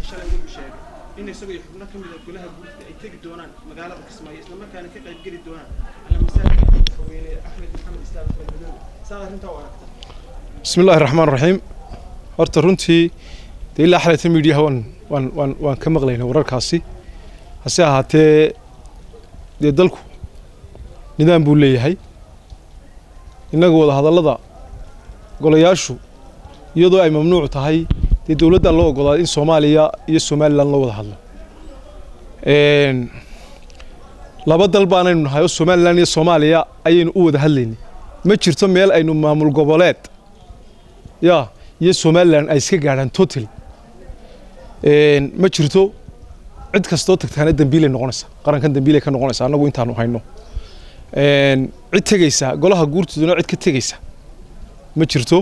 shalay ugu sheegay in isagu xubno ka mid ah golaha guurta ay tagi doonaan magaalada Kismaayo isla markaana ka qayb geli doonaan ala masaajidka weyne Axmed Maxamed Islaam Balmadow saarinta oo aragta bismillaahir rahmaanir rahiim horta runtii ilaa xalayta media waan ka maqlaynaa wararkaasi hase ahaatee dalku nidaam buu leeyahay inaga wada hadallada golayaashu iyadoo ay mamnuuc tahay dawladda loo ogolaaday in Soomaaliya iyo Somaliland loo wada hadlo laba dal baan aynu nahay oo Somaliland iyo Soomaaliya ayaynu u wada hadlaynay ma jirto meel aynu maamul goboleed iyo Somaliland ay iska gaaraan totally ma jirto cid kastoo tagtaana dambiile noqonaysa qarankan dambiile ka noqonaysa anagu intaanu hayno cid tagaysa golaha guurtiduna cid ka tagaysa ma jirto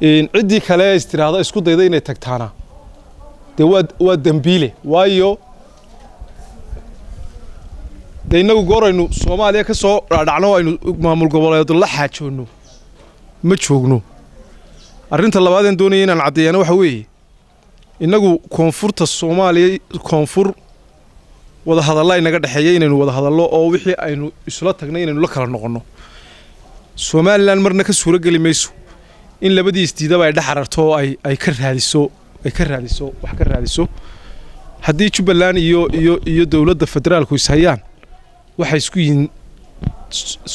ciddii kale istiraada isku dayday inay tagtaana waa dambiile waayo inagu gooraynu Soomaaliya ka soo dhacno aynu maamul goboleed la xaajoono ma joogno arrinta labaad ee doonayay inaan cadeeyana waxa weeye inagu koonfurta Soomaaliya koonfur wada hadalla inaga dhaxeeyay inaynu wada hadallo oo wixii aynu isla tagnay inaynu la kala noqono Somaliland marna ka suura gali mayso in labadii isdiidaba ay dhaxararto ay ka raadiso wax ka raadiso haddii Jubbaland iyo dawladda federaalku is hayaan waxa isku yihiin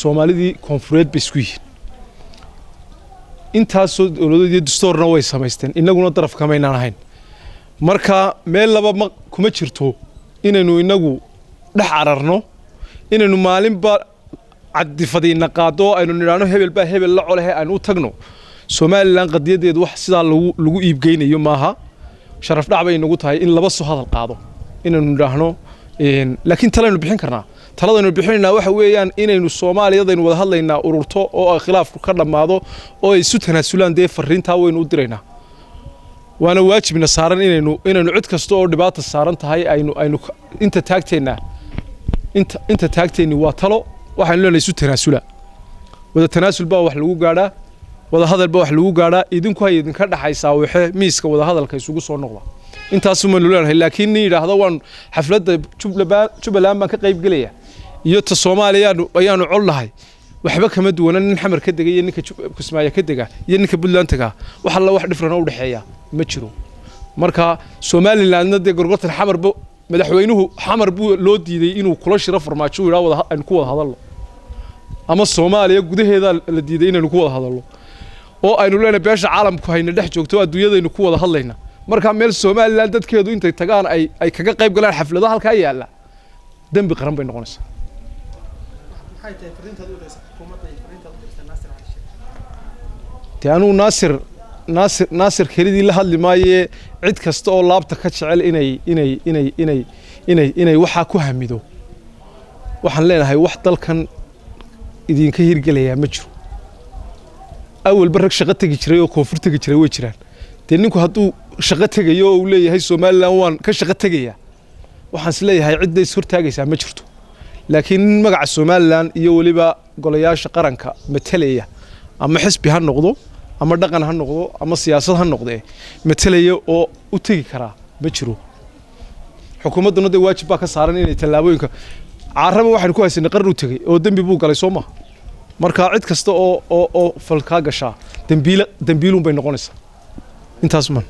Soomaalidii koonfureed bay isku yihiin intaas oo dawladda dastuurna way samaysteen inaguna daraf kama inaan ahayn marka meel laba kuma jirto inaynu inagu dhax ararno inaynu maalinba cadifadiina qaado aynu niraano hebel la colahay aynu u tagno Somaliland qadiyadeedu wax sida lagu iibgeynayo maaha sharaf dhac bay inagu tahay in laba soo hadal qaado inaynu niraahno laakiin talaynu bixin karnaa taladaynu bixinayna waxa weeyaan inaynu Soomaaliyadaynu wada hadlaynaa ururto oo khilaafku ka dhamaado oo ay isu tanaasulaan fariinta waynu u diraynaa waana waajibna saaran inaynu cid kasto oo dhibaato saaran tahay aynu inta taagteeni waa talo waxaan leenahay isu tanaasula wada tanaasul baa wax lagu gaadhaa wada hadal baa wax lagu gaadhaa idinku hay idinka dhaxaysaa waxa miiska wada hadalka isugu soo noqda intaas uma leenahay laakiin ni yiraahdo waan xafladda Jubbaland baan ka qayb galaya iyo ta Soomaaliya ayaanu colnahay waxba kama duwana nin xamar ka degay ninka Kismaayo ka dega iyo ninka Puntland taga waxa la wax dhifran u dhaxeeya ma jiro marka Somaliland gorgortan xamarba madaxweynuhu xamar buu loo diiday inuu kula shiro farmaajo yiraahdo aan ku wada hadalno ama Soomaaliya gudaheeda la diiday inaynu ku wada hadalno oo aynu leenahay beesha caalamku hayna dhex joogto adduunyadaynu ku wada hadlayna marka meel Somaliland dadkeedu intay tagaan ay kaga qayb galaan xafladaha halka yaala dambi qaran bay noqonaysaa maxay tahay fariinta u diraysa xukuumadda iyo fariinta u diraysa Naasir Naasir kelidii la hadli maayee cid kasta oo laabta ka jecel inay waxa ku hamido waxaan leenahay wax dalkan idinka hirgelaya ma jiro awal barag shaqo tagi jiray oo koonfur tagi jiray way jiraan ninku hadduu shaqo tagayo oo uu leeyahay Somaliland waan ka shaqo tagaya waxaan is leeyahay cid ay hortaagaysaa ma jirto laakiin magaca Somaliland iyo waliba golayaasha qaranka matalaya ama xisbi ha noqdo ama dhaqan ha noqdo ama siyaasad ha noqdo matalaya oo u tagi kara ma jiro xukuumaduna waajib baa ka saaran inay tallaabooyinka carraba waxaan ku haysanay qaran u tagay oo dambi buu galay Soomaa marka cid kasta oo falka gasha dambiilun bay noqonaysaa intaas man